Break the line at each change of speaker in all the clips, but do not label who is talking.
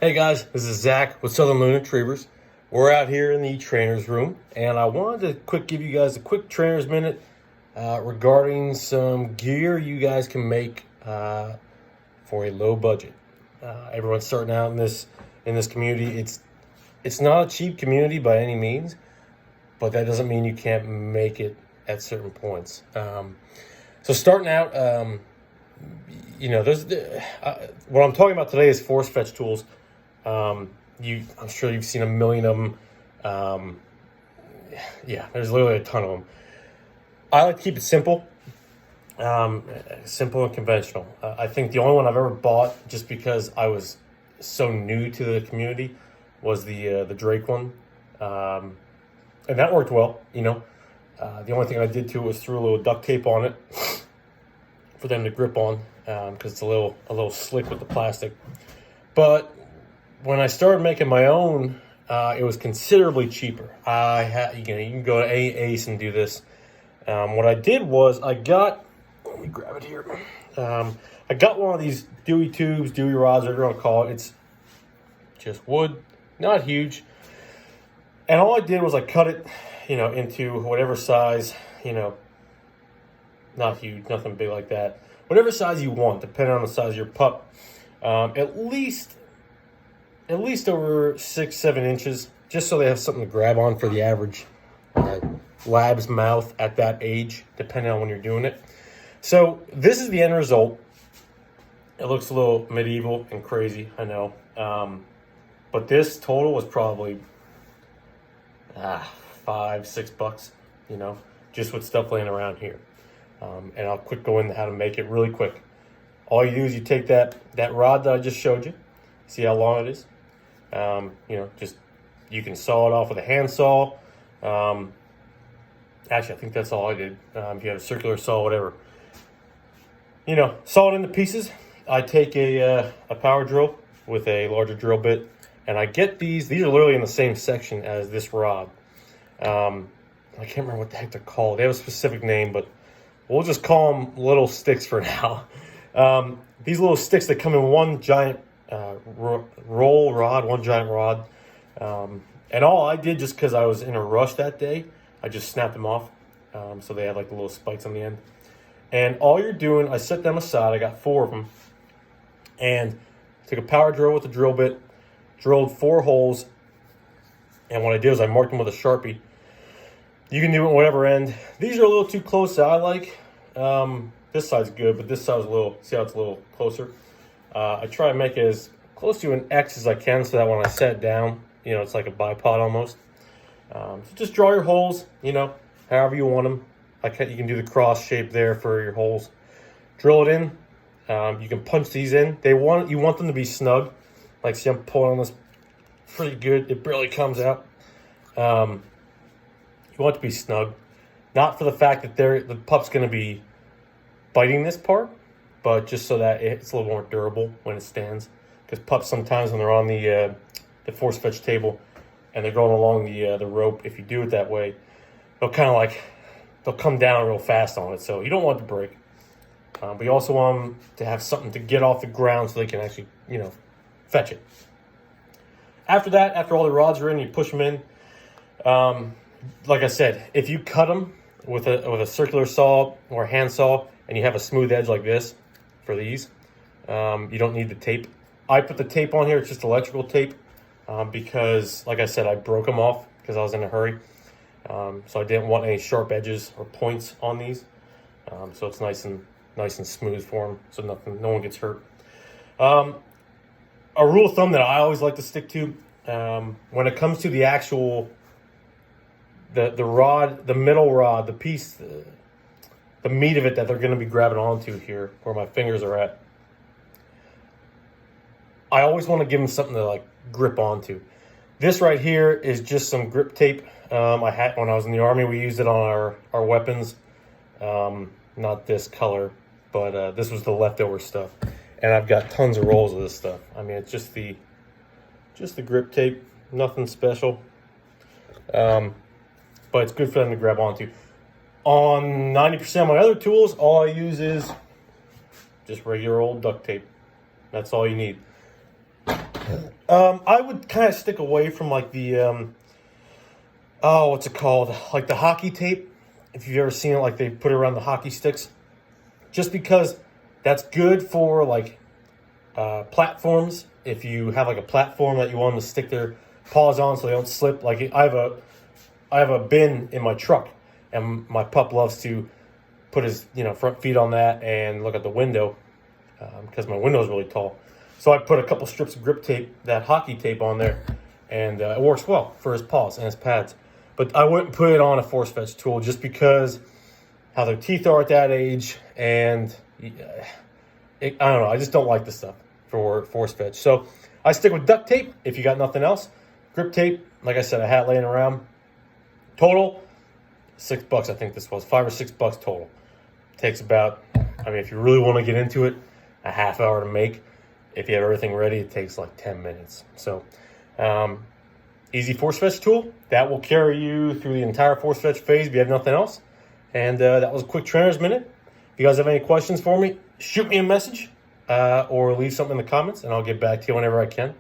Hey guys, this is Zach with Southern Loon Retrievers. We're out here in the trainer's room, and I wanted to give you guys a quick trainer's minute regarding some gear you guys can make for a low budget. Everyone's starting out in this community. It's not a cheap community by any means, but that doesn't mean you can't make it at certain points. So starting out, there's what I'm talking about today is force fetch tools. I'm sure you've seen a million of them. There's literally a ton of them. I like to keep it simple, simple and conventional. I think the only one I've ever bought, just because I was so new to the community, was the Drake one, and that worked well. The only thing I did to it was threw a little duct tape on it for them to grip on, because it's a little slick with the plastic. But when I started making my own, it was considerably cheaper. You can go to any Ace and do this. What I did was let me grab it here. I got one of these Dewey tubes, Dewey rods, whatever you want to call it. It's just wood, not huge. And all I did was I cut it, into whatever size, not huge, nothing big like that. Whatever size you want, depending on the size of your pup. At least over 6-7 inches, just so they have something to grab on for the average lab's mouth at that age, depending on when you're doing it. So this is the end result. It looks a little medieval and crazy, I know. But this total was probably $5-6, just with stuff laying around here. And I'll go into how to make it really quick. All you do is you take that rod that I just showed you. See how long it is? You can saw it off with a hand saw. Actually, I think that's all I did. If you have a circular saw, whatever. Saw it into pieces. I take a power drill with a larger drill bit, and I get these. These are literally in the same section as this rod. I can't remember what the heck they're called. They have a specific name, but we'll just call them little sticks for now. These little sticks that come in one giant roll rod, one giant rod. And all I did, just because I was in a rush that day, I just snapped them off. So they have like the little spikes on the end. And all you're doing, I set them aside. I got 4 of them. And took a power drill with a drill bit, drilled 4 holes. And what I did is I marked them with a Sharpie. You can do it whatever end. These are a little too close, I like. This side's good, but this side's see how it's a little closer? I try to make it as close to an X as I can, so that when I set it down, it's like a bipod almost. So just draw your holes, however you want them. You can do the cross shape there for your holes. Drill it in. You can punch these in. You want them to be snug. Like, see, I'm pulling on this pretty good. It barely comes out. You want it to be snug. Not for the fact that the pup's going to be biting this part, but just so that it's a little more durable when it stands. Because pups sometimes, when they're on the force fetch table and they're going along the rope, if you do it that way, they'll come down real fast on it. So you don't want it to break. But you also want them to have something to get off the ground so they can actually, fetch it. After that, after all the rods are in, you push them in. Like I said, if you cut them with a circular saw or a hand saw and you have a smooth edge like this for these, you don't need the tape. I put the tape on here. It's just electrical tape because, like I said, I broke them off because I was in a hurry. So I didn't want any sharp edges or points on these. So it's nice and smooth for them, so no one gets hurt. A rule of thumb that I always like to stick to when it comes to the actual the rod, the middle rod, the piece, the meat of it that they're going to be grabbing onto here, where my fingers are at. I always want to give them something to grip onto. This right here is just some grip tape. I had when I was in the Army. We used it on our weapons. Not this color, but this was the leftover stuff. And I've got tons of rolls of this stuff. I mean, it's just the grip tape, nothing special. But it's good for them to grab onto. On 90% of my other tools, all I use is just regular old duct tape. That's all you need. I would kind of stick away from like the oh, what's it called? Like the hockey tape. If you've ever seen it, like they put it around the hockey sticks, just because that's good for like platforms. If you have like a platform that you want them to stick their paws on so they don't slip. Like I have a bin in my truck, and my pup loves to put his front feet on that and look at the window because my window is really tall. So I put a couple strips of grip tape, that hockey tape, on there, and it works well for his paws and his pads. But I wouldn't put it on a force fetch tool just because how their teeth are at that age, and I don't know. I just don't like this stuff for force fetch. So I stick with duct tape if you got nothing else. Grip tape, like I said, I had it laying around. Total, $6. I think this was $5 or $6 total. Takes about, I mean, if you really want to get into it, a half hour to make. If you have everything ready, it takes like 10 minutes. So, easy force fetch tool that will carry you through the entire force fetch phase if you have nothing else. And that was a quick Trainer's Minute. If you guys have any questions for me, shoot me a message or leave something in the comments, and I'll get back to you whenever I can.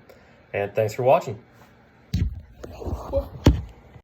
And thanks for watching.